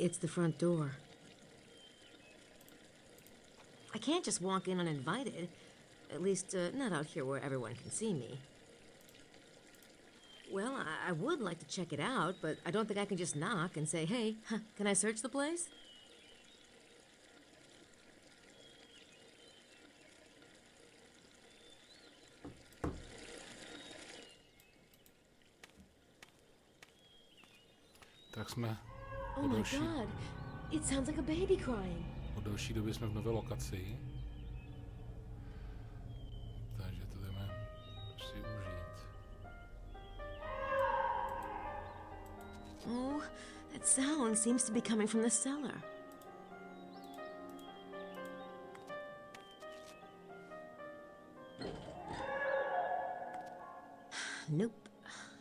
It's the front door. I can't just walk in uninvited. At least, not out here where everyone can see me. Well, I would like to check it out, but I don't think I can just knock and say, hey, can I search the place? Tak jsme Oh my god, it sounds like a baby crying. po delší době jsme v nové lokaci. Takže to jdeme si užít. Oh, that sound seems to be coming from the cellar. Nope.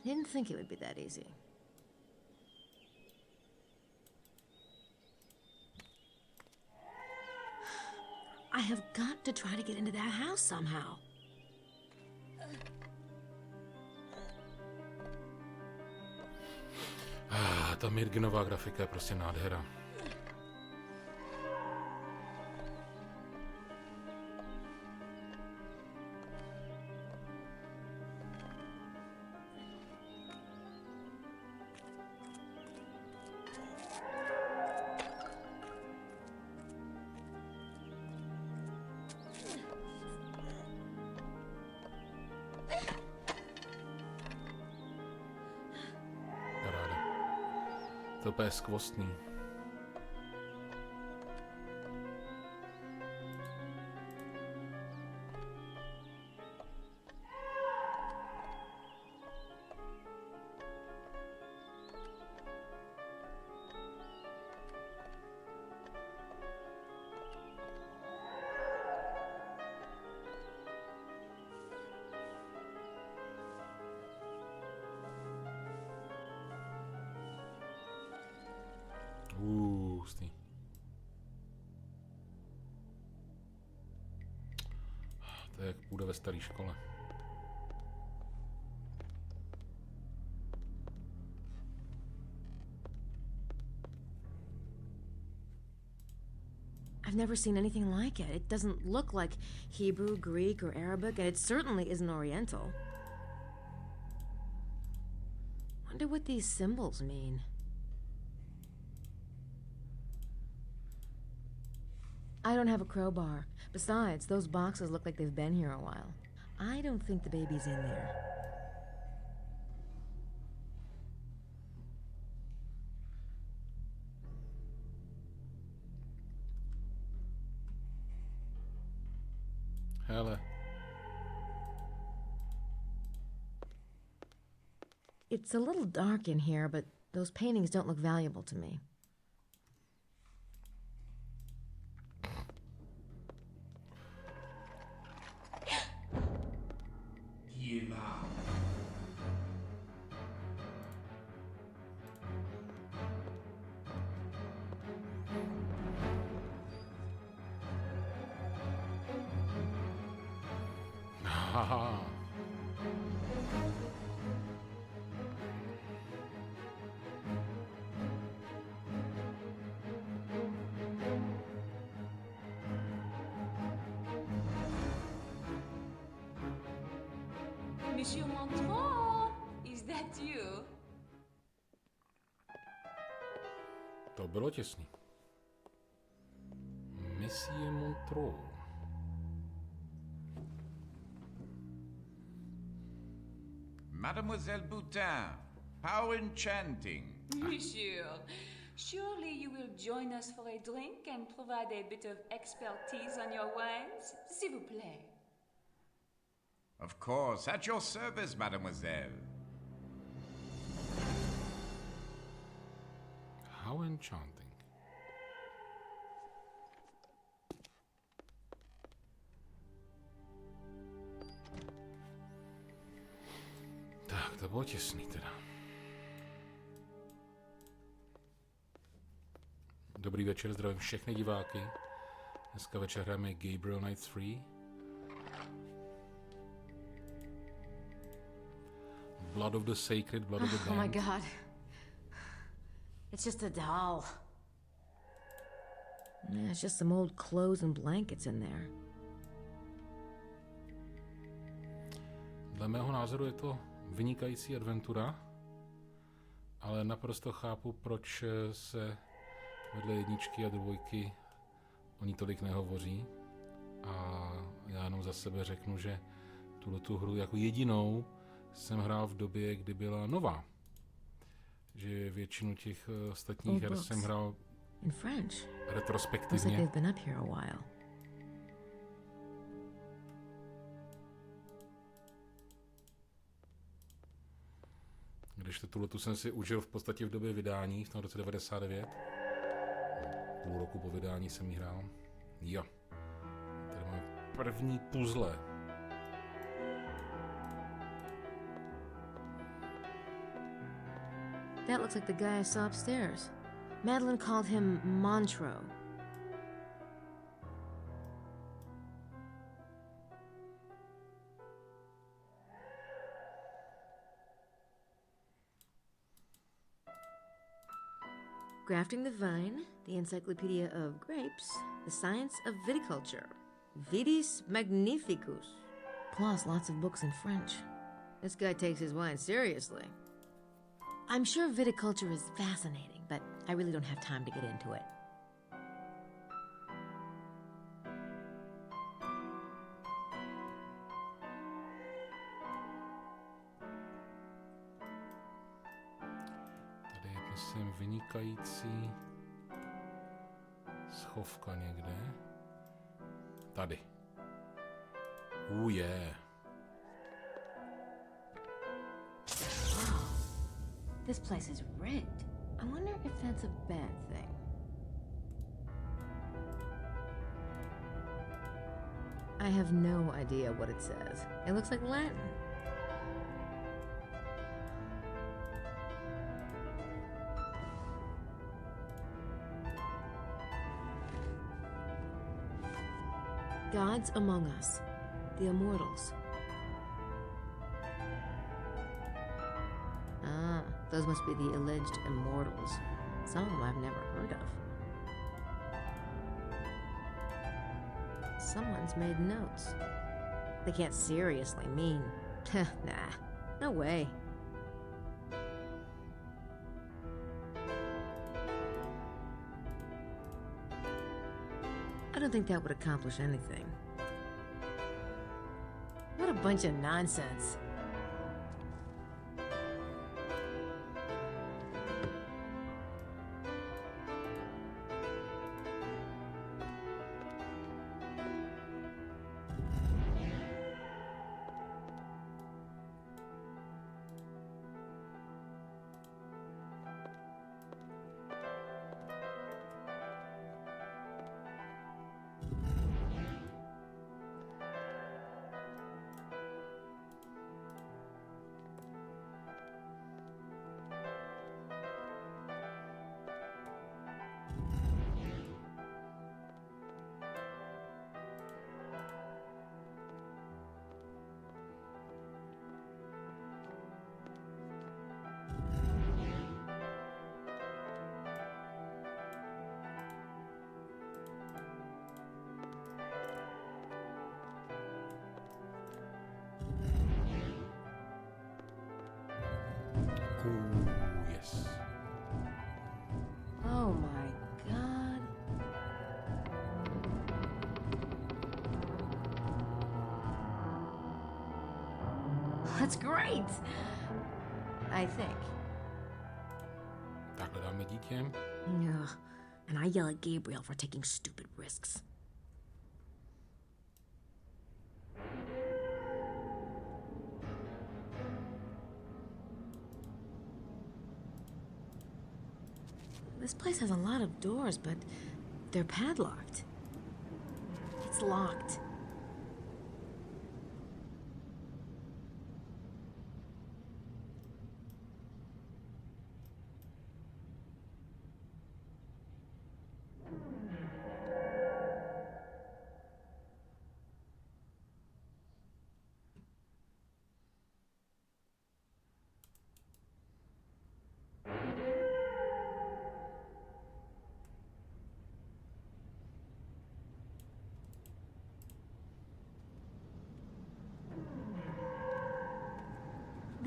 Didn't think it would be that easy. I have got to try to get into that house somehow. Ta Mirgenová grafika je prostě nádhera. To je skvostný. Hustý. To je jak půjde ve staré škole. I've never seen anything like it. It doesn't look like Hebrew, Greek, or Arabic, and it certainly isn't Oriental. Wonder what these symbols mean. I don't have a crowbar. Besides, those boxes look like they've been here a while. I don't think the baby's in there. Hele. It's a little dark in here, but those paintings don't look valuable to me. Haha. Monsieur Montreux, is that you? To bylo těsný. Monsieur Montreux. Mademoiselle Boutin, how enchanting. Monsieur, surely you will join us for a drink and provide a bit of expertise on your wines, s'il vous plaît. Of course, at your service, mademoiselle. How enchanting. Tak, to bylo těsný teda. Dobrý večer, zdravím všechny diváky. Dneska večer hrajeme Gabriel Knight 3. Blood of the Sacred, Blood of the Damned. Oh my god. It's just a doll. Yeah, it's just some old clothes and blankets in there. Dle mého názoru je to vynikající adventura, ale naprosto chápu, proč se vedle jedničky a dvojky o ní tolik nehovoří. A já jenom za sebe řeknu, že tu hru jako jedinou jsem hrál v době, kdy byla nová. Že většinu těch ostatních her jsem hrál in French. Retrospektivně. Looks like they've been up here a while. Když tuhletu jsem si užil v podstatě v době vydání, v tom roce 99. Půl roku po vydání jsem ji hrál. Jo. Tady máme první puzzle. That looks like the guy I saw upstairs. Madeline called him Montreux. Grafting the Vine, the Encyclopedia of Grapes, the Science of Viticulture, Vitis Magnificus, plus lots of books in French. This guy takes his wine seriously. I'm sure viticulture is fascinating, but I really don't have time to get into it. Tady je, myslím, vynikající schovka někde. Tady. Yeah. This place is rigged. I wonder if that's a bad thing. I have no idea what it says. It looks like Latin. Gods among us, the immortals. Ah, those must be the alleged immortals. Some of them I've never heard of. Someone's made notes. They can't seriously mean... Nah, no way. I don't think that would accomplish anything. What a bunch of nonsense. Yes. Oh my god. That's great! I think. Takhle dáme dítě. Ugh. And I yell at Gabriel for taking stupid risks. This place has a lot of doors, but they're padlocked. It's locked.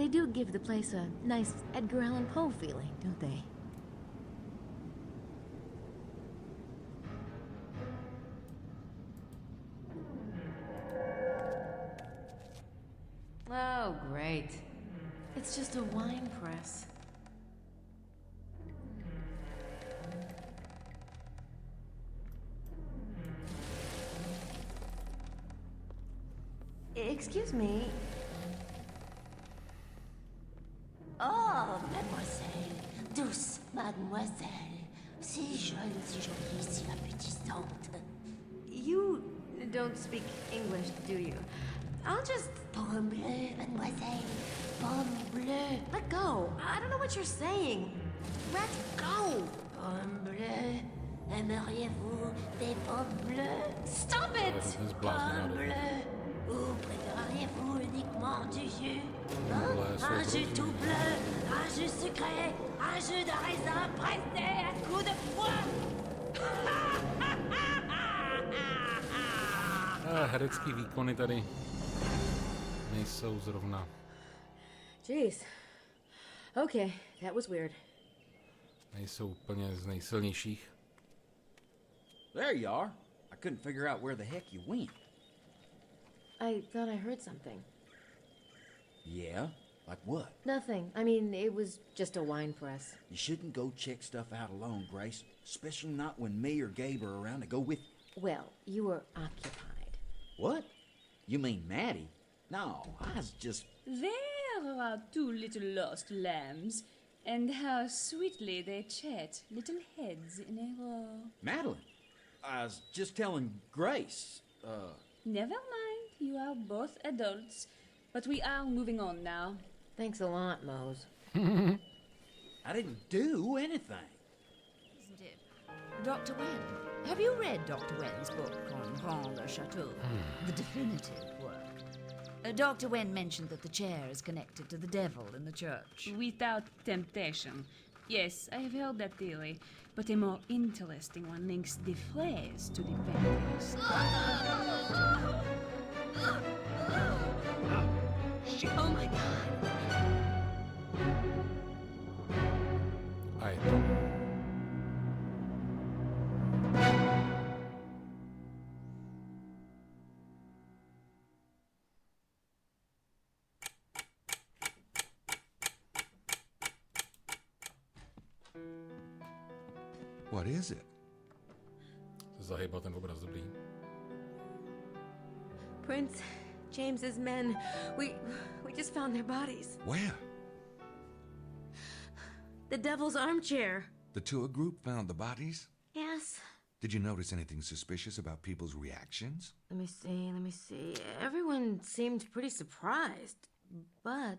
They do give the place a nice Edgar Allan Poe feeling, don't they? Oh, great. It's just a wine press. Excuse me. Oh, mademoiselle, douce mademoiselle, si jolie, si appétissante. You don't speak English, do you? I'll just... Pomme bleue, mademoiselle, pomme bleue. Let go. I don't know what you're saying. Let go. Pomme bleue, aimeriez-vous des pommes bleues? Stop it! Pomme bleue, ou préféreriez-vous uniquement du jus? Hein? Un jus tout bleu, un jus sucré, un jus de raisin pressé à coups de poing. Herecký výkony tady nejsou zrovna. Jeez. Okay, that was weird. Nejsou úplně z nejsilnějších. There you are. I couldn't figure out where the heck you went. I thought I heard something. Yeah? Like what? Nothing. I mean, it was just a wine press. You shouldn't go check stuff out alone, Grace. Especially not when me or Gabe are around to go with you. Well, you were occupied. What? You mean Maddie? No, I was just... There are two little lost lambs, and how sweetly they chat, little heads in a row. Madeline, I was just telling Grace, Never mind, you are both adults, but we are moving on now. Thanks a lot, Mose. I didn't do anything. Isn't it? Dr. Wen. Have you read Dr. Wen's book on Grand-le-Château? The definitive work. Dr. Wen mentioned that the chair is connected to the devil in the church. Without temptation. Yes, I have heard that theory, but a more interesting one links the phrase to the paintings. Oh my God! A je to. What is it? Se zahýbal ten obraz dobrý. Prince James's men. We just found their bodies. Where? The Devil's Armchair. The tour group found the bodies? Yes. Did you notice anything suspicious about people's reactions? Let me see. Everyone seemed pretty surprised, but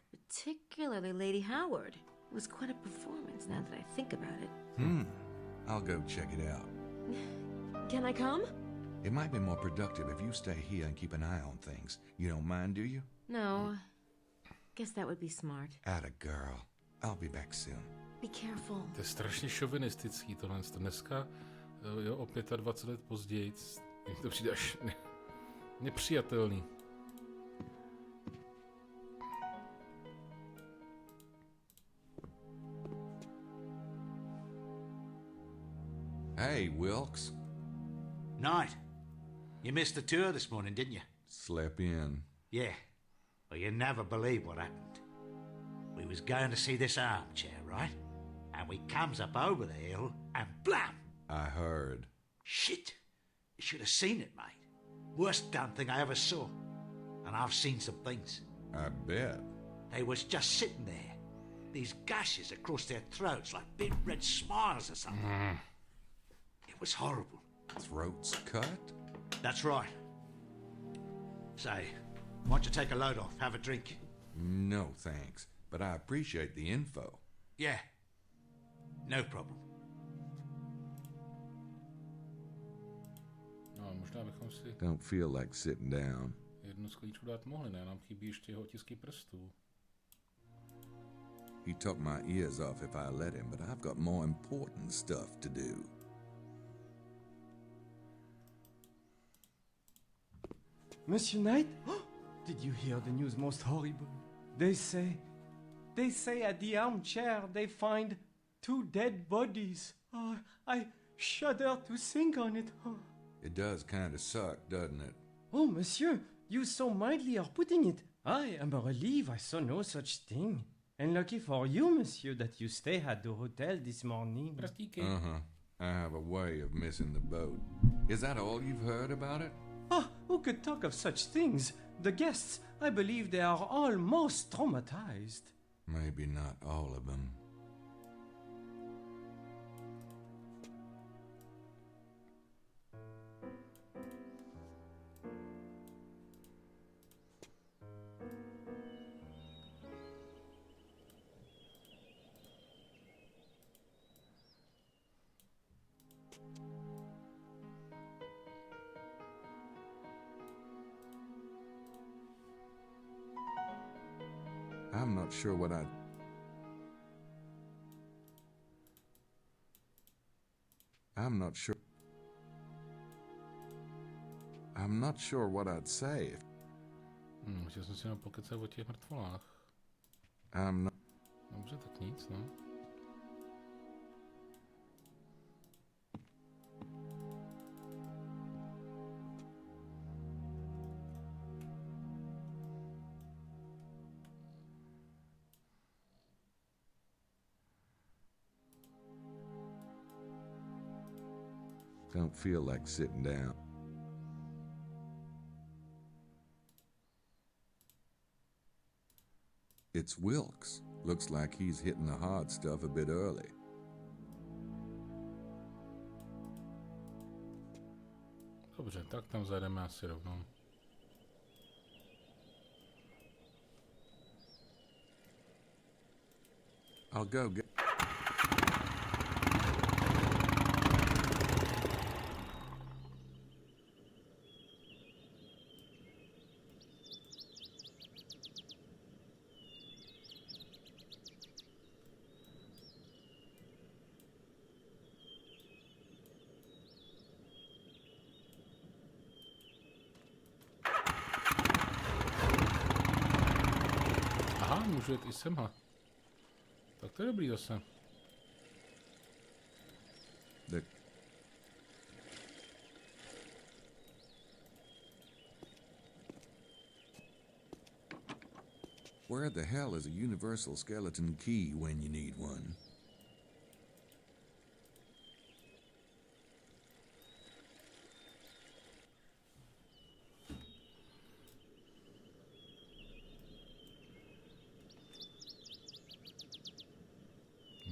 particularly Lady Howard. It was quite a performance now that I think about it. I'll go check it out. Can I come? It might be more productive if you stay here and keep an eye on things. You don't mind, do you? No. Guess that would be smart. Atta girl. I'll be back soon. Be careful. To je strašně šovinistický tohle. Dneska, jo, o 25 let později, mi to přijde až nepřijatelný. Hey, Wilkes. Knight, you missed the tour this morning, didn't you? Slept in. Yeah. Well, you never believe what happened. We was going to see this armchair, right? And we comes up over the hill and blam! I heard. Shit! You should have seen it, mate. Worst damn thing I ever saw. And I've seen some things. I bet. They was just sitting there. These gashes across their throats like big red smiles or something. It was horrible. Throats cut? That's right. Say, why don't you take a load off, have a drink? No, thanks. But I appreciate the info. Yeah. No problem. No, možná bychom si Don't feel like sitting down. jednu z klíčů dát mohli, ne? Nám chybí ještě jeho otisky prstů. He'd talk my ears off if I let him, but I've got more important stuff to do. Monsieur Knight? Did you hear the news? Most horrible. They say at the armchair they find 2 dead bodies. Oh, I shudder to think on it. Oh. It does kind of suck, doesn't it? Oh, monsieur, you so mildly are putting it. I am relieved I saw no such thing. And lucky for you, monsieur, that you stay at the hotel this morning. Uh-huh. I have a way of missing the boat. Is that all you've heard about it? Ah, who could talk of such things? The guests, I believe they are all most traumatized. Maybe not all of them. I'm not sure what I'd... I'm not sure what I'd say. Chtěl jsem si jenom pokecat o těch mrtvolách. I'm not... Dobře, tak nic, no. Don't feel like sitting down. It's Wilkes. Looks like he's hitting the hard stuff a bit early. Dobře, tak tam zajdeme asi rovnou. I'll go get... Aha, můžu jít i semhle. Tak to je dobrý zase. Where the hell is a universal skeleton key when you need one?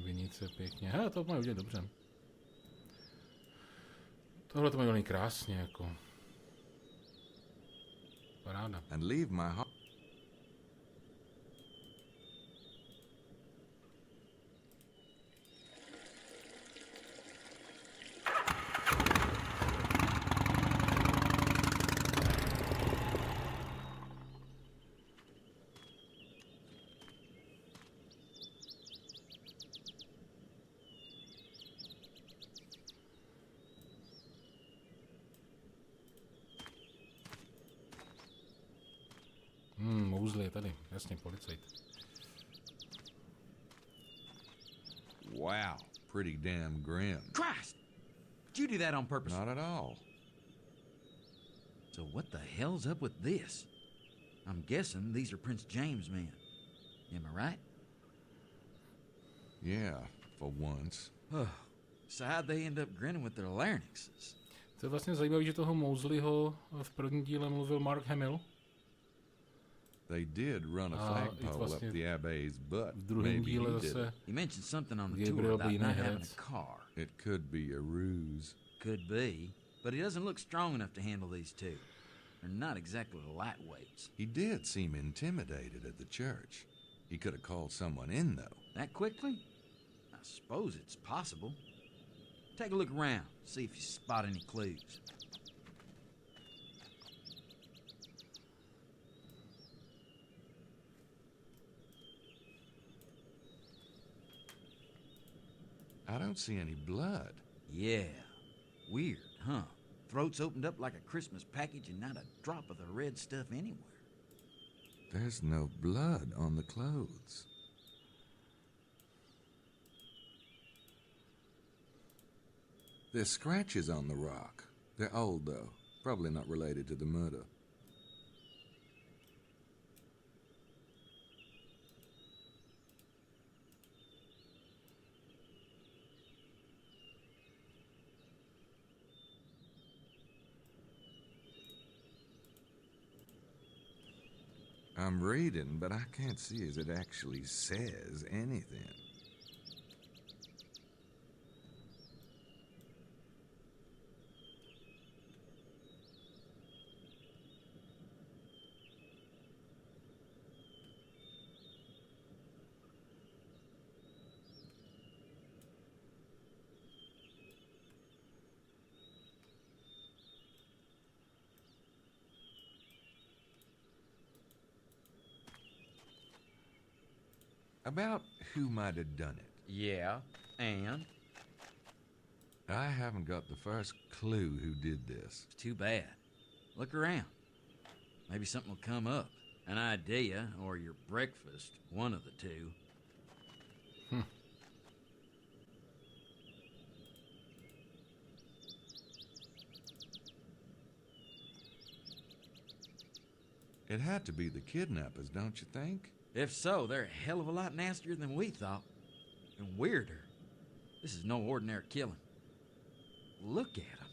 Vinice pěkně. Hele, to mají udělat dobře. Tohle to mají udělat krásně, jako. Paráda. And leave my heart. Uzly je tady, jasně, policajt. Wow, pretty damn grim. Christ! Did you do that on purpose? Not at all. So what the hell's up with this? I'm guessing these are Prince James' men. Am I right? Yeah, for once. So how'd they end up grinning with their larynxes? To je vlastně zajímavé, že toho Mosleyho v prvním díle mluvil Mark Hamill. They did run a flagpole up the abbey's butt. V druhém díle zase He mentioned something on the Gabriel tour about not having Knight. a car. It could be a ruse. Could be, but he doesn't look strong enough to handle these two. They're not exactly lightweights. He did seem intimidated at the church. He could have called someone in, though. That quickly? I suppose it's possible. Take a look around, see if you spot any clues. I don't see any blood. Yeah. Weird, huh? Throats opened up like a Christmas package and not a drop of the red stuff anywhere. There's no blood on the clothes. There's scratches on the rock. They're old, though. Probably not related to the murder. I'm reading, but I can't see as it actually says anything. About who might have done it. Yeah, and? I haven't got the first clue who did this. It's too bad. Look around. Maybe something will come up. An idea, or your breakfast, one of the two. It had to be the kidnappers, don't you think? If so, they're a hell of a lot nastier than we thought. And weirder. This is no ordinary killing. Look at them.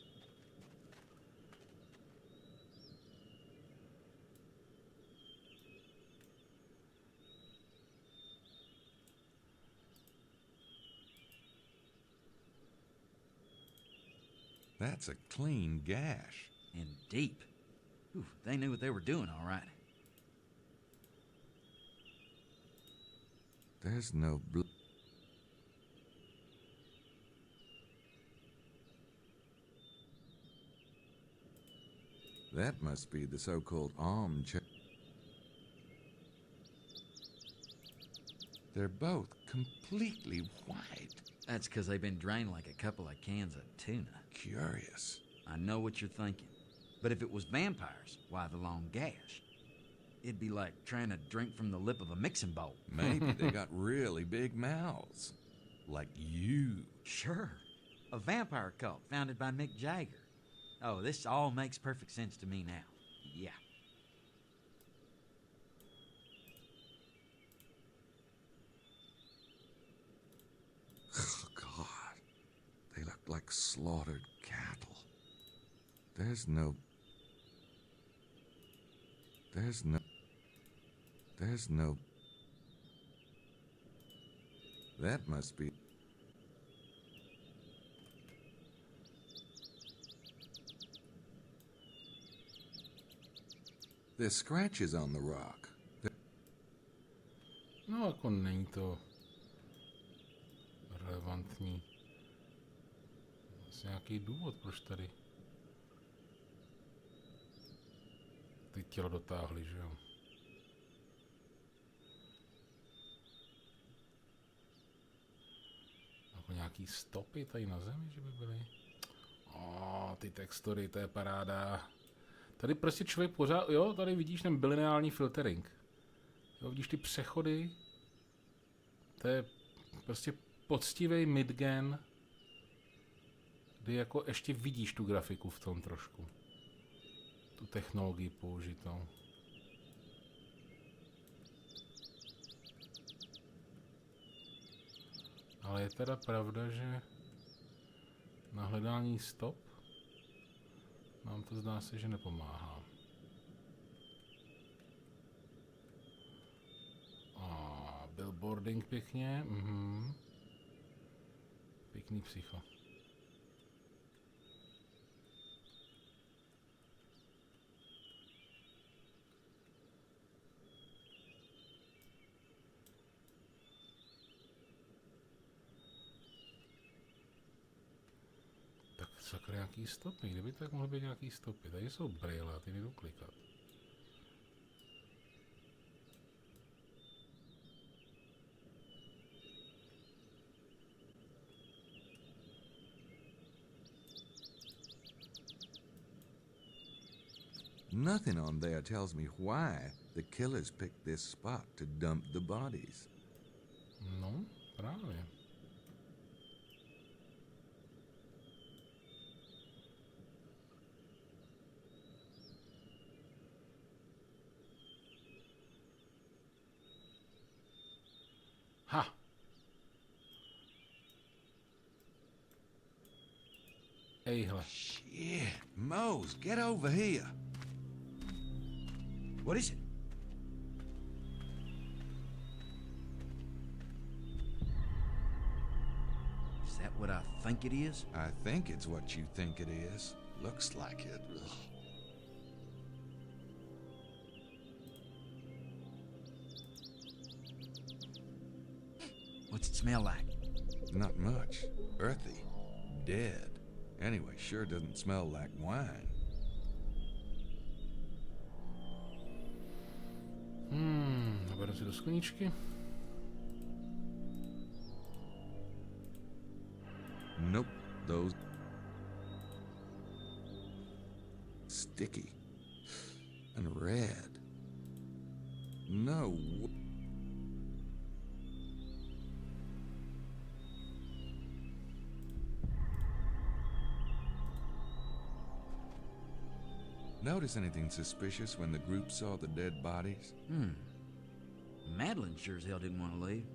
That's a clean gash. And deep. Ooh, they knew what they were doing, all right. There's no blood. That must be the so-called armchair. They're both completely white. That's because they've been drained like a couple of cans of tuna. Curious. I know what you're thinking. But if it was vampires, why the long gash? It'd be like trying to drink from the lip of a mixing bowl. Maybe they got really big mouths. Like you. Sure. A vampire cult founded by Mick Jagger. Oh, this all makes perfect sense to me now. Yeah. Oh, God. They look like slaughtered cattle. There's no... That must be... There's scratches on the rock. No, jako není to relevantní. Asi nějaký důvod, proč tady ty tělo dotáhli, že jo? Jako nějaký stopy tady na zemi, že by byly? Ty textury, to je paráda. Tady prostě člověk pořád, jo, tady vidíš ten bilineální filtering. Jo, vidíš ty přechody. To je prostě poctivý midgen, kdy jako ještě vidíš tu grafiku v tom trošku. Tu technologii použitou. Ale je teda pravda, že na hledání stop nám to zdá se, že nepomáhá. Billboarding pěkně. Pěkný psycho. Tak sakra, nějaký stopy. Kdyby tak mohly být nějaký stopy? Tady jsou brýle, ty nejdu klikat. Nothing on there tells me why the killers picked this spot to dump the bodies. No, právě. Ha! Ejhle. Shit, Mose, get over here. What is it? Is that what I think it is? I think it's what you think it is. Looks like it. Ugh. What's it smell like? Not much. Earthy. Dead. Anyway, sure doesn't smell like wine. Naberu si do skleničky. Nope, those... sticky. And red. No. Notice anything suspicious when the group saw the dead bodies? Madeline sure as hell didn't want to leave.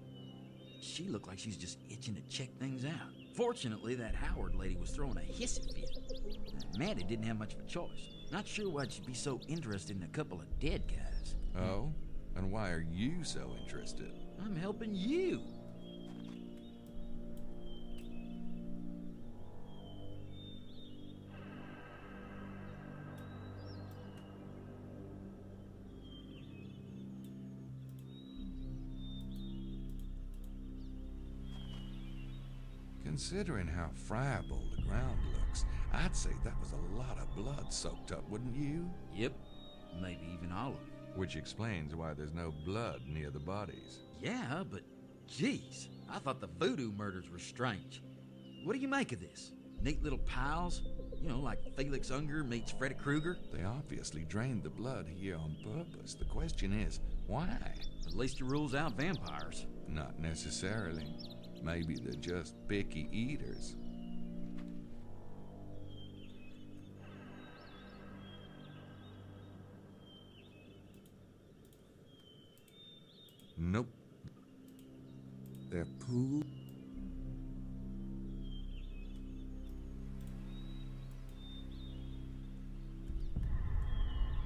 She looked like she's just itching to check things out. Fortunately, that Howard lady was throwing a hissy fit. Maddie didn't have much of a choice. Not sure why she'd be so interested in a couple of dead guys. Oh? And why are you so interested? I'm helping you. Considering how friable the ground looks, I'd say that was a lot of blood soaked up, wouldn't you? Yep, maybe even all of it. Which explains why there's no blood near the bodies. Yeah, but geez, I thought the voodoo murders were strange. What do you make of this? Neat little piles? You know, like Felix Unger meets Freddy Krueger? They obviously drained the blood here on purpose. The question is, why? At least it rules out vampires. Not necessarily. Maybe they're just picky eaters. Nope. They're pool.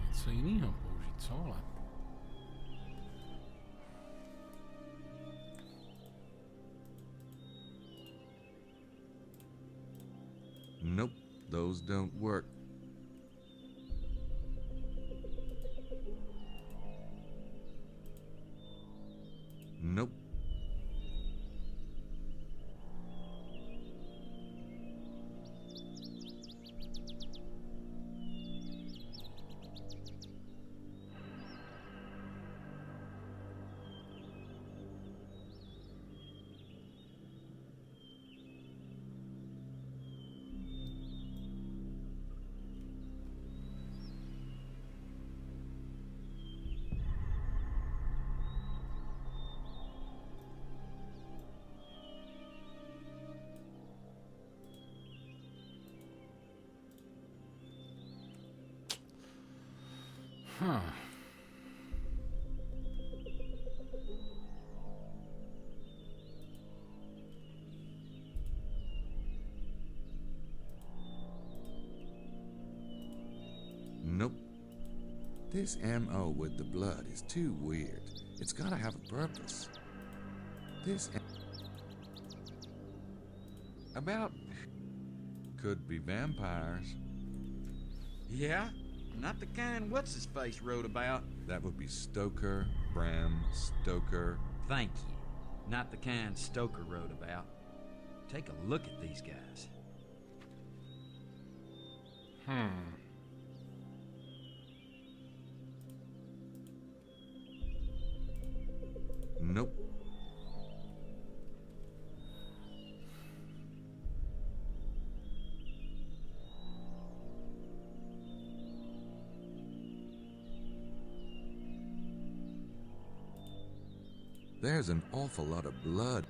Něco jiného použít, co ale? Nope, those don't work. Nope. Huh. Nope. This MO with the blood is too weird. It's gotta have a purpose. This... About... Could be vampires. Yeah? Not the kind what's-his-face wrote about. That would be Stoker, Bram Stoker. Thank you. Not the kind Stoker wrote about. Take a look at these guys. Nope. There's an awful lot of blood.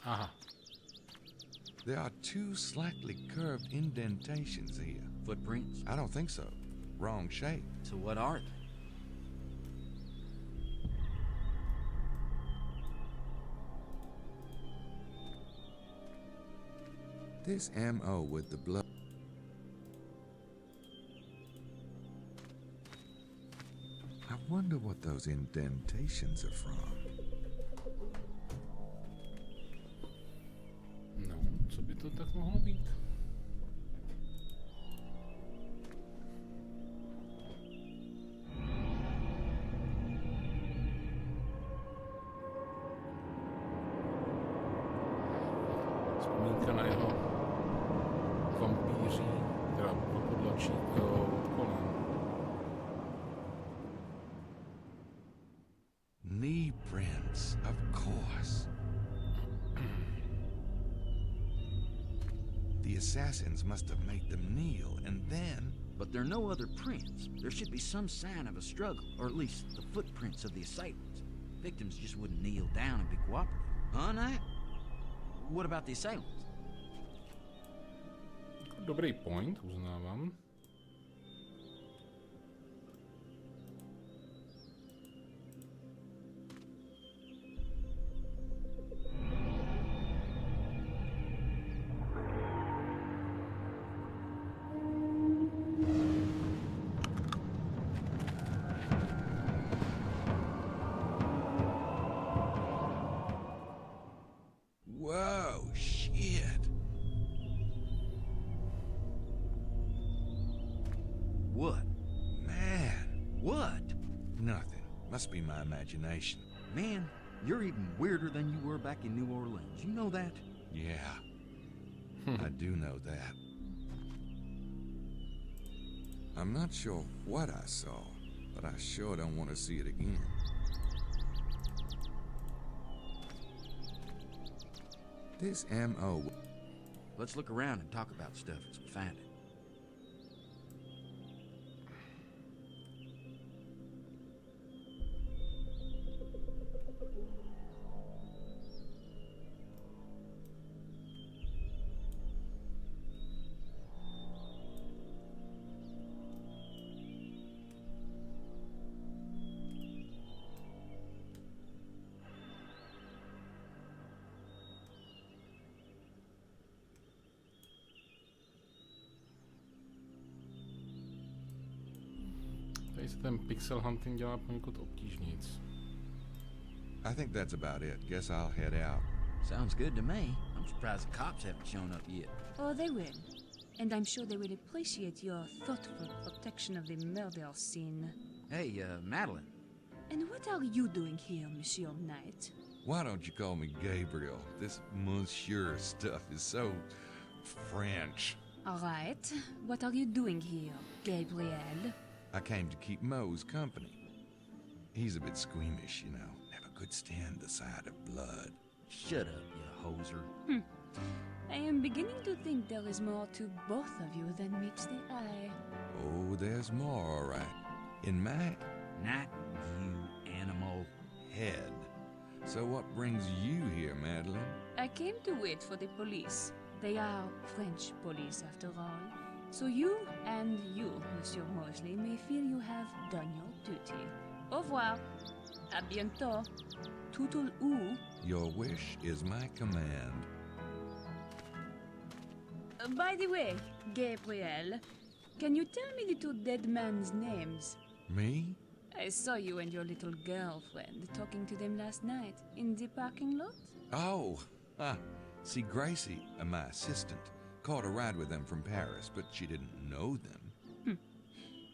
Aha. There are 2 slightly curved indentations here. Footprints? I don't think so. Wrong shape. So what are they? This MO with the blood. I wonder what those indentations are from. No, co by to tak mohlo být? Vzpomínka na jeho vampíří, teda podlačí od kolen. Knee prints, of course. The assassins must have made them kneel, and then... But there are no other prints. There should be some sign of a struggle, or at least the footprints of the assailants. Victims just wouldn't kneel down and be cooperative. Huh, Knight? What about the assailants? Dobrý point, uznávám. Whoa, shit. What? Man, What? nothing. Must be my imagination. Man, you're even weirder than you were back in New Orleans. You know that? Yeah, I do know that. I'm not sure what I saw, but I sure don't want to see it again. This MO... Let's look around and talk about stuff as we find it. Tady se ten pixel hunting dělá poněkud obtížnějc. I think that's about it. Guess I'll head out. Sounds good to me. I'm surprised the cops haven't shown up yet. Oh, they will. And I'm sure they will appreciate your thoughtful protection of the murder scene. Hey, Madeline. And what are you doing here, Monsieur Knight? Why don't you call me Gabriel? This monsieur stuff is so French. All right. What are you doing here, Gabriel? I came to keep Moe's company. He's a bit squeamish, you know. Never could stand the sight of blood. Shut up, you hoser. I am beginning to think there is more to both of you than meets the eye. Oh, there's more, all right. In my Not you, animal. head. So what brings you here, Madeline? I came to wait for the police. They are French police, after all. So you and you, Monsieur Mosley, may feel you have done your duty. Au revoir. À bientôt. Toutle ou. Your wish is my command. By the way, Gabriel, can you tell me the two dead men's names? Me? I saw you and your little girlfriend talking to them last night in the parking lot. Oh, see, Gracie, my assistant, caught a ride with them from Paris, but she didn't know them.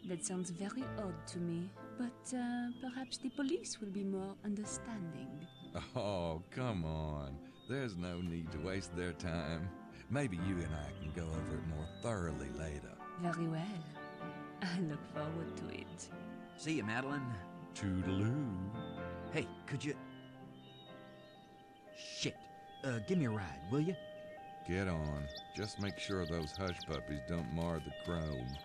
That sounds very odd to me, but perhaps the police will be more understanding. Oh, come on. There's no need to waste their time. Maybe you and I can go over it more thoroughly later. Very well. I look forward to it. See you, Madeline. Toodaloo. Hey, could you... Shit. Give me a ride, will you? Get on. Just make sure those hush puppies don't mar the chrome.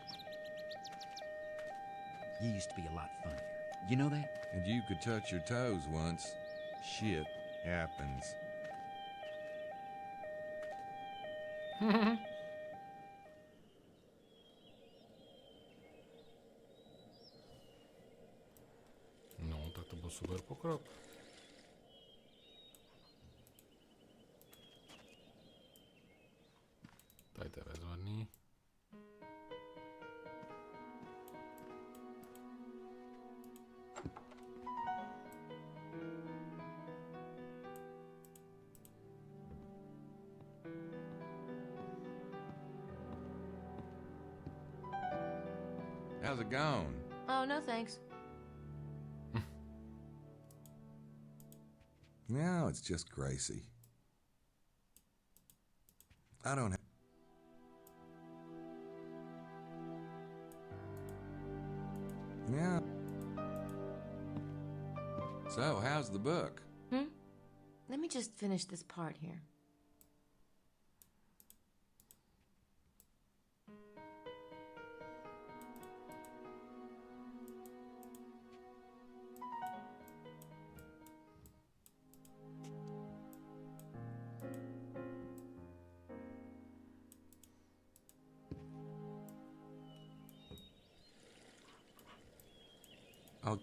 You used to be a lot funnier. You know that? And you could touch your toes once. Shit happens. No, tak to byl super pokrok. Tady to je bezvadný. How's it going? Oh, no thanks. No, it's just Gracie. I don't have... Yeah. So, how's the book? Let me just finish this part here. I'll...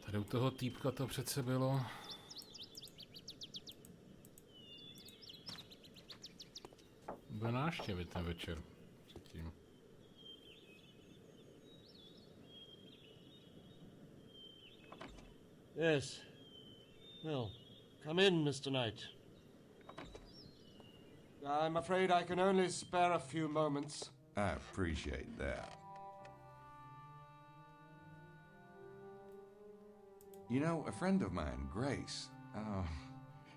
Tady u toho týpka to přece bylo... Byl návštěvy ten večer předtím. Yes. Well, come in, Mr. Knight. I'm afraid I can only spare a few moments. I appreciate that. You know, a friend of mine, Grace,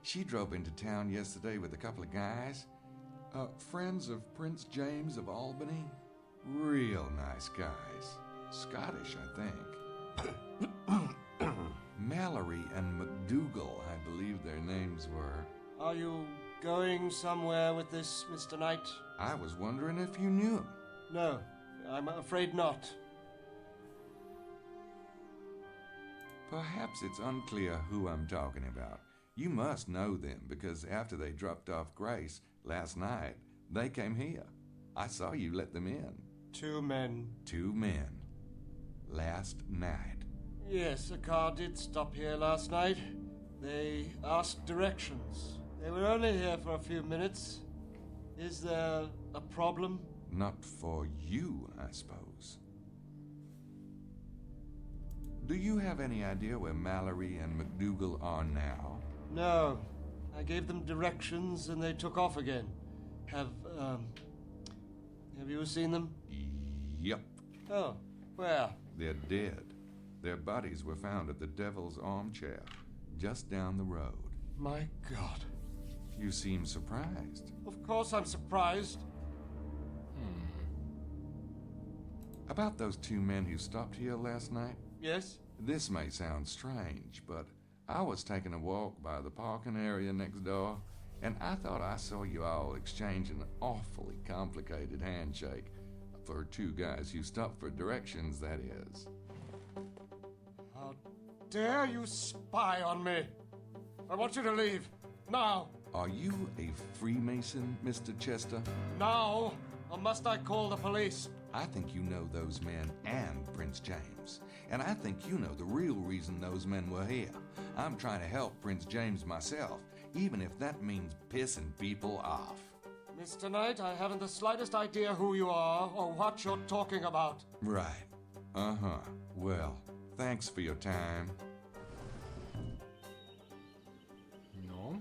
she drove into town yesterday with a couple of guys. Friends of Prince James of Albany. Real nice guys. Scottish, I think. Mallory and McDougal, I believe their names were. Are you going somewhere with this, Mr. Knight? I was wondering if you knew him. No, I'm afraid not. Perhaps it's unclear who I'm talking about. You must know them, because after they dropped off Grace last night, they came here. I saw you let them in. 2 men. 2 men. Last night. Yes, a car did stop here last night. They asked directions. They were only here for a few minutes. Is there a problem? Not for you, I suppose. Do you have any idea where Mallory and McDougal are now? No. I gave them directions and they took off again. Have you seen them? Yep. Oh, where? They're dead. Their bodies were found at the Devil's Armchair, just down the road. My God. You seem surprised. Of course I'm surprised. About those 2 men who stopped here last night? Yes? This may sound strange, but I was taking a walk by the parking area next door, and I thought I saw you all exchanging an awfully complicated handshake. For 2 guys who stopped for directions, that is. How dare you spy on me? I want you to leave. Now. Are you a Freemason, Mr. Chester? Now, or must I call the police? I think you know those men and Prince James. And I think you know the real reason those men were here. I'm trying to help Prince James myself, even if that means pissing people off. Mr. Knight, I haven't the slightest idea who you are or what you're talking about. Right. Uh-huh. Well, thanks for your time. No.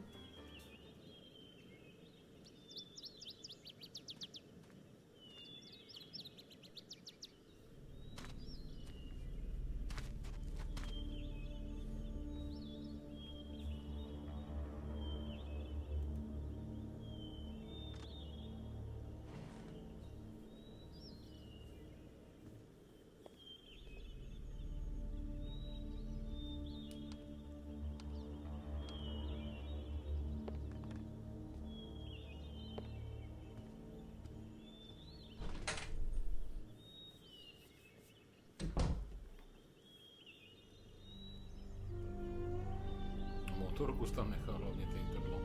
motorku tam nechal hlavně ty trdlo.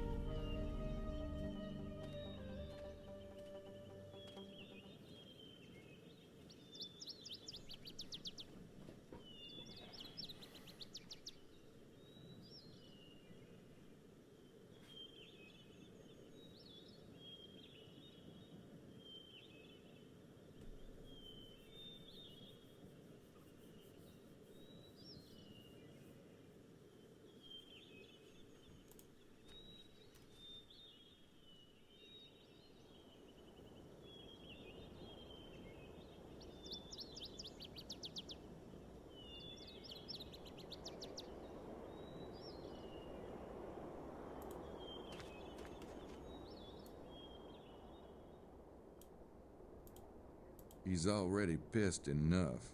He's already pissed enough.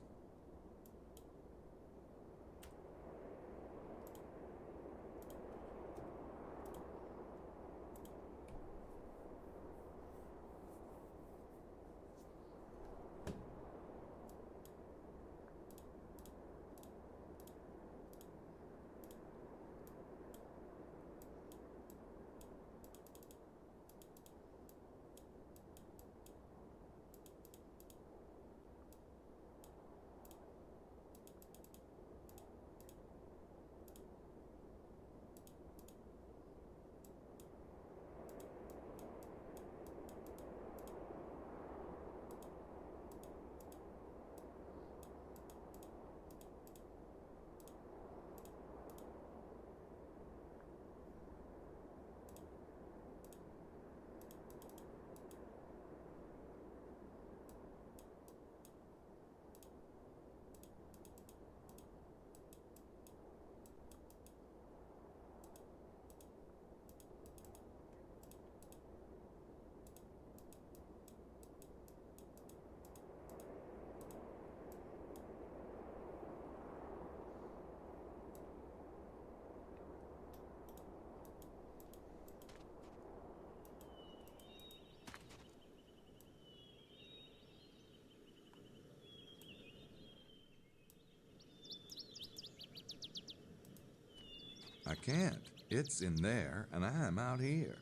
I can't. It's in there, and I'm out here.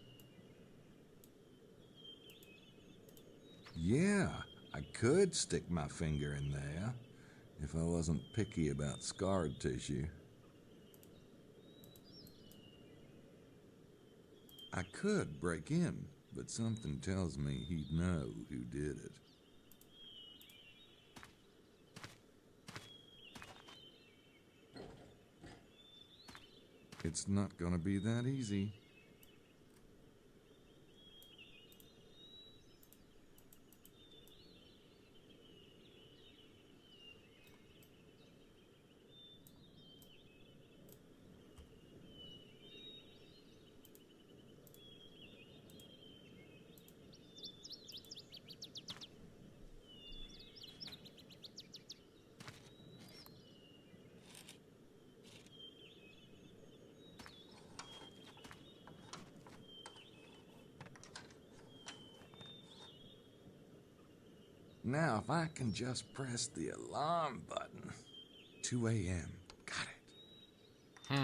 Yeah, I could stick my finger in there if I wasn't picky about scarred tissue. I could break in, but something tells me he'd know who did it. It's not gonna be that easy. Now, if I can just press the alarm button. 2 a.m. Got it.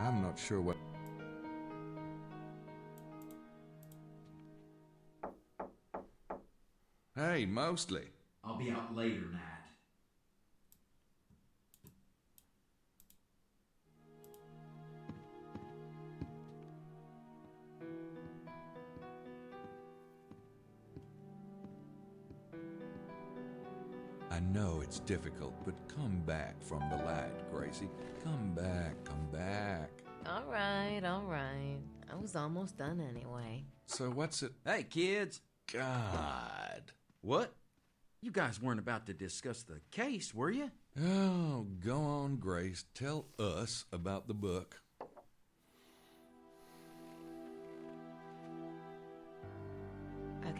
I'm not sure what... Hey, Mostly. I'll be out later, Nat. I know it's difficult, but come back from the light, Gracie. Come back, come back. All right. I was almost done anyway. So what's it? Hey, kids. God. What? You guys weren't about to discuss the case, were you? Oh, go on, Grace. Tell us about the book.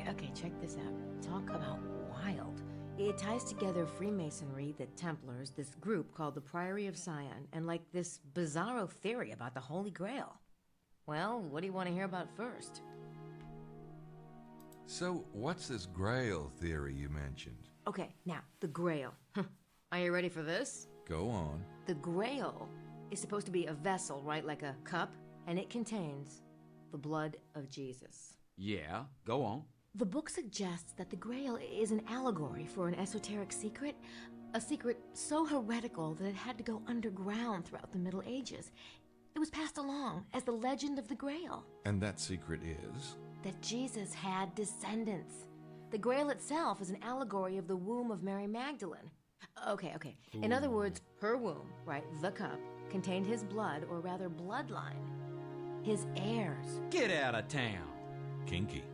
Okay, check this out. Talk about wild. It ties together Freemasonry, the Templars, this group called the Priory of Sion, and like this bizarro theory about the Holy Grail. Well, what do you want to hear about first? So, what's this Grail theory you mentioned? Okay, now, the Grail. Are you ready for this? Go on. The Grail is supposed to be a vessel, right? Like a cup, and it contains the blood of Jesus. Yeah, go on. The book suggests that the Grail is an allegory for an esoteric secret, a secret so heretical that it had to go underground throughout the Middle Ages. It was passed along as the legend of the Grail. And that secret is? That Jesus had descendants. The Grail itself is an allegory of the womb of Mary Magdalene. Okay. In other words, her womb, right, the cup, contained his blood, or rather bloodline. His heirs. Get out of town. Kinky.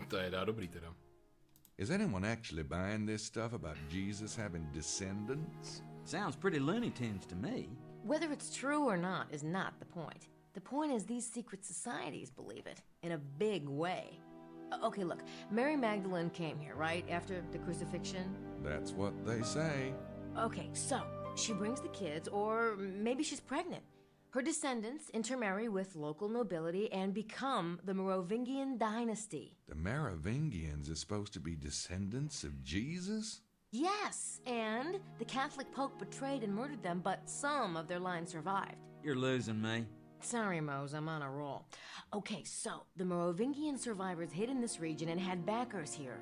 To je dá dobrý teda. Is anyone actually buying this stuff about Jesus having descendants? Sounds pretty Looney Tunes to me. Whether it's true or not is not the point. The point is these secret societies believe it, in a big way. Okay, look, Mary Magdalene came here, right, after the crucifixion? That's what they say. Okay, so she brings the kids, or maybe she's pregnant. Her descendants intermarry with local nobility and become the Merovingian dynasty. The Merovingians are supposed to be descendants of Jesus? Yes, and the Catholic Pope betrayed and murdered them, but some of their line survived. You're losing me. Sorry, Mose, I'm on a roll. Okay, so the Merovingian survivors hid in this region and had backers here.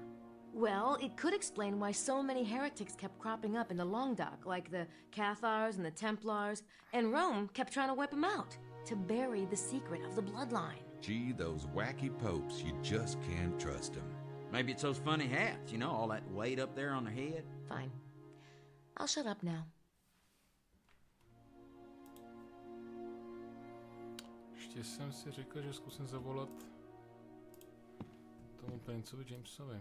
Well, it could explain why so many heretics kept cropping up in the Languedoc, like the Cathars and the Templars, and Rome kept trying to wipe them out, to bury the secret of the bloodline. Gee, those wacky popes, you just can't trust them. Maybe it's those funny hats, all that weight up there on their head. Fine. I'll shut up now. Ještě jsem si řekl, že zkusím zavolat tomu princovi Jamesovi.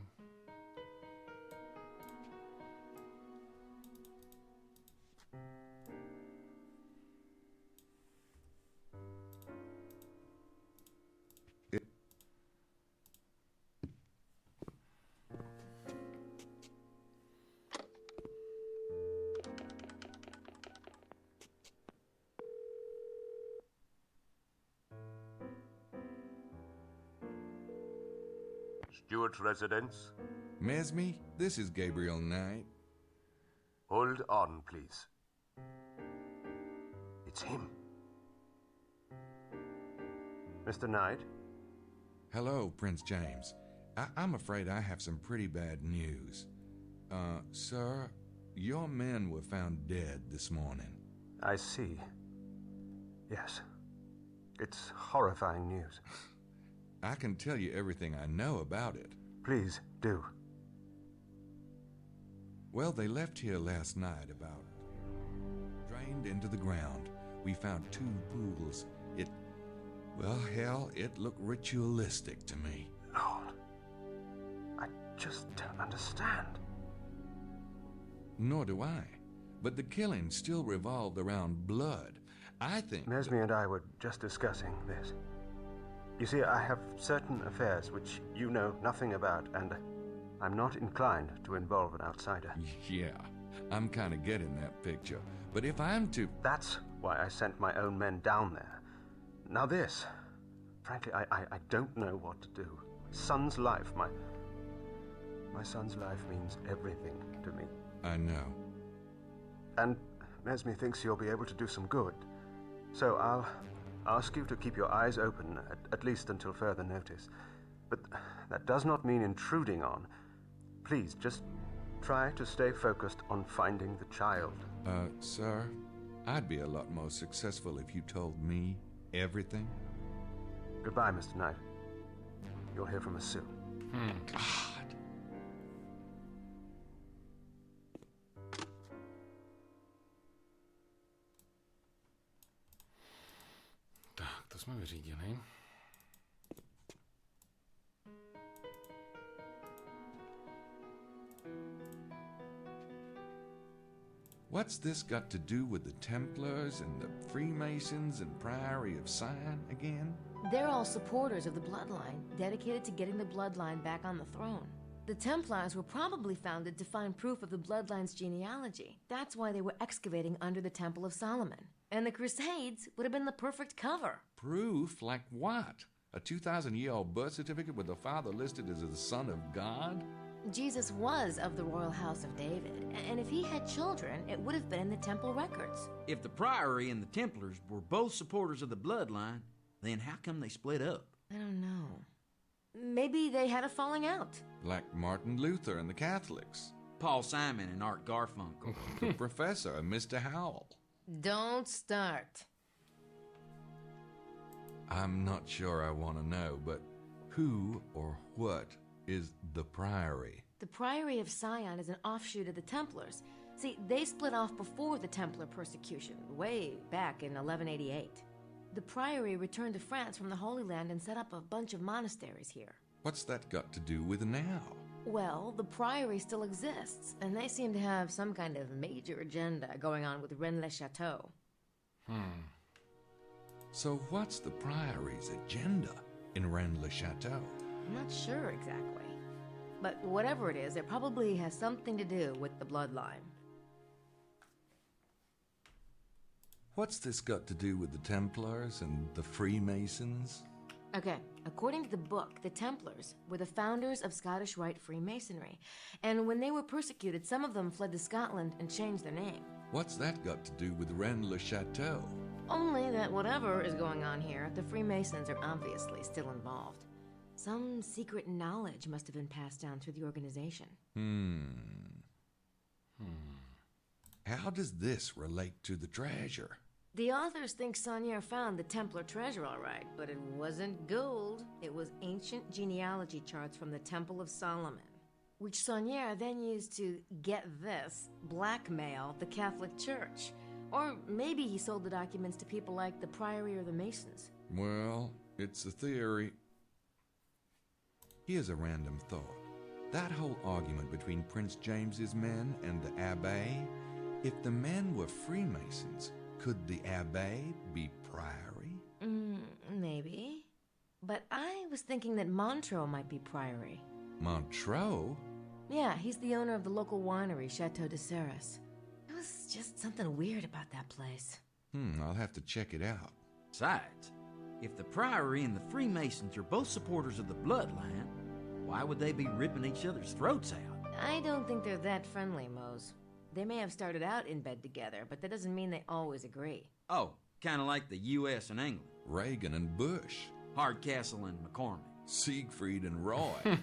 Stewart's residence? Mesme, this is Gabriel Knight. Hold on, please. It's him. Mr. Knight? Hello, Prince James. I'm afraid I have some pretty bad news. Sir, your men were found dead this morning. I see. Yes. It's horrifying news. I can tell you everything I know about it. Please, do. Well, they left here last night about... drained into the ground. We found 2 pools. It looked ritualistic to me. Lord, I just don't understand. Nor do I. But the killing still revolved around blood. I think... Mesme and I were just discussing this. You see, I have certain affairs which you know nothing about, and I'm not inclined to involve an outsider. Yeah, I'm kind of getting that picture. But if I'm to... That's why I sent my own men down there. Now this, frankly, I don't know what to do. My son's life, my son's life means everything to me. I know. And Mesme thinks you'll be able to do some good. So I'll ask you to keep your eyes open, at least until further notice. But that does not mean intruding on. Please, just try to stay focused on finding the child. Sir, I'd be a lot more successful if you told me everything. Goodbye, Mr. Knight. You'll hear from us soon. God. jsme vyřídili. What's this got to do with the Templars and the Freemasons and Priory of Sion again? They're all supporters of the bloodline, dedicated to getting the bloodline back on the throne. The Templars were probably founded to find proof of the bloodline's genealogy. That's why they were excavating under the Temple of Solomon. And the Crusades would have been the perfect cover. Proof like what? A 2,000-year-old birth certificate with the father listed as the son of God? Jesus was of the royal house of David, and if he had children, it would have been in the temple records. If the Priory and the Templars were both supporters of the bloodline, then how come they split up? I don't know. Maybe they had a falling out. Like Martin Luther and the Catholics. Paul Simon and Art Garfunkel. The professor and Mr. Howell. Don't start. I'm not sure I want to know, but who or what is the Priory? The Priory of Sion is an offshoot of the Templars. See, they split off before the Templar persecution, way back in 1188. The Priory returned to France from the Holy Land and set up a bunch of monasteries here. What's that got to do with now? Well, the Priory still exists, and they seem to have some kind of major agenda going on with Rennes-le-Château. So what's the Priory's agenda in Rennes-le-Château? I'm not sure exactly. But whatever it is, it probably has something to do with the bloodline. What's this got to do with the Templars and the Freemasons? Okay, according to the book, the Templars were the founders of Scottish Rite Freemasonry. And when they were persecuted, some of them fled to Scotland and changed their name. What's that got to do with Rennes-le-Château? Only that whatever is going on here, the Freemasons are obviously still involved. Some secret knowledge must have been passed down through the organization. How does this relate to the treasure? The authors think Saunier found the Templar treasure all right, but it wasn't gold. It was ancient genealogy charts from the Temple of Solomon, which Saunier then used to, get this, blackmail the Catholic Church. Or maybe he sold the documents to people like the Priory or the Masons. Well, it's a theory. Here's a random thought. That whole argument between Prince James's men and the Abbé, if the men were Freemasons, could the Abbé be Priory? Maybe. But I was thinking that Montreux might be Priory. Montreux? Yeah, he's the owner of the local winery, Chateau de Serres. There was just something weird about that place. I'll have to check it out. Besides, if the Priory and the Freemasons are both supporters of the bloodline, why would they be ripping each other's throats out? I don't think they're that friendly, Mose. They may have started out in bed together, but that doesn't mean they always agree. Oh, kind of like the U.S. and England. Reagan and Bush. Hardcastle and McCormick. Siegfried and Roy.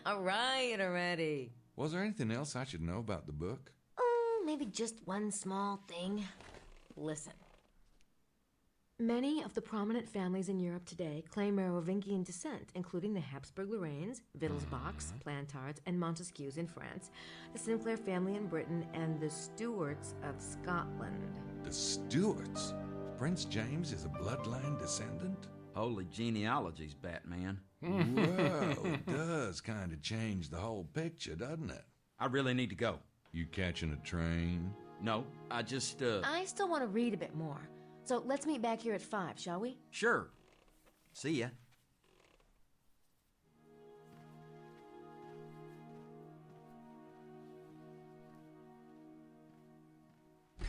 All right already. Was there anything else I should know about the book? Oh, maybe just one small thing. Listen. Many of the prominent families in Europe today claim Merovingian descent, including the Habsburg-Lorraines, Wittelsbachs, Plantards, and Montesquieux in France, the Sinclair family in Britain, and the Stuarts of Scotland. The Stuarts? Prince James is a bloodline descendant? Holy genealogies, Batman. Whoa, it does kind of change the whole picture, doesn't it? I really need to go. You catching a train? No, I just, I still want to read a bit more. So let's meet back here at 5, shall we? Sure. See ya.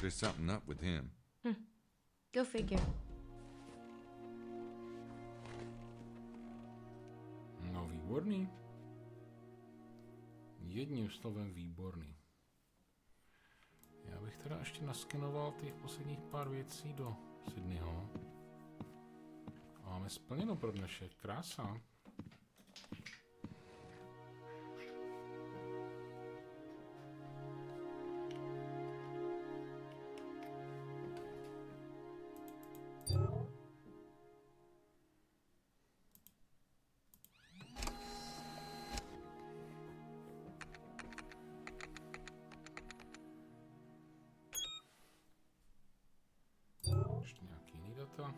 There's something up with him. Go figure. No, výborný. Jedním slovem výborný. Já bych teda ještě naskenoval těch posledních pár věcí do Sydneyho. Máme splněno pro dnešek. Krása. Ještě nějaký jiný data.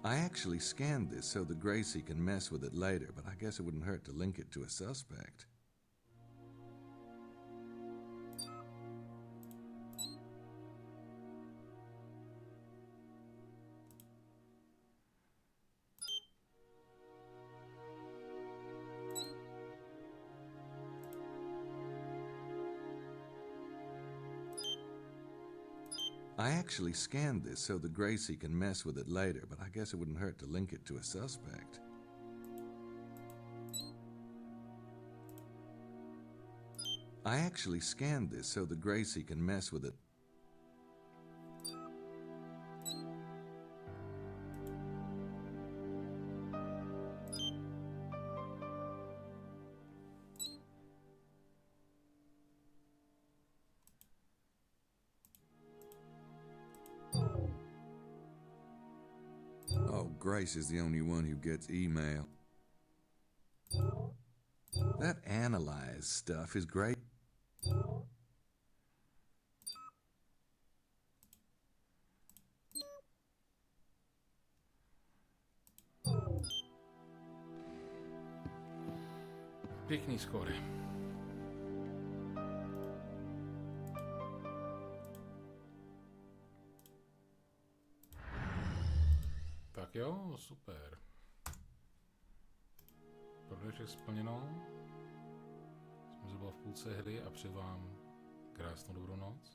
I actually scanned this so that Gracie can mess with it later, but I guess it wouldn't hurt to link it to a suspect. I actually scanned this so that Gracie can mess with it later, but I guess it wouldn't hurt to link it to a suspect. I actually scanned this so that Gracie can mess with it. Oh, Grace is the only one who gets email. That analyze stuff is great. Pěkný skóry. Tak jo, super. Pro dnešek splněno. Jsme zhruba v půlce hry a přeji vám krásnou dobrou noc.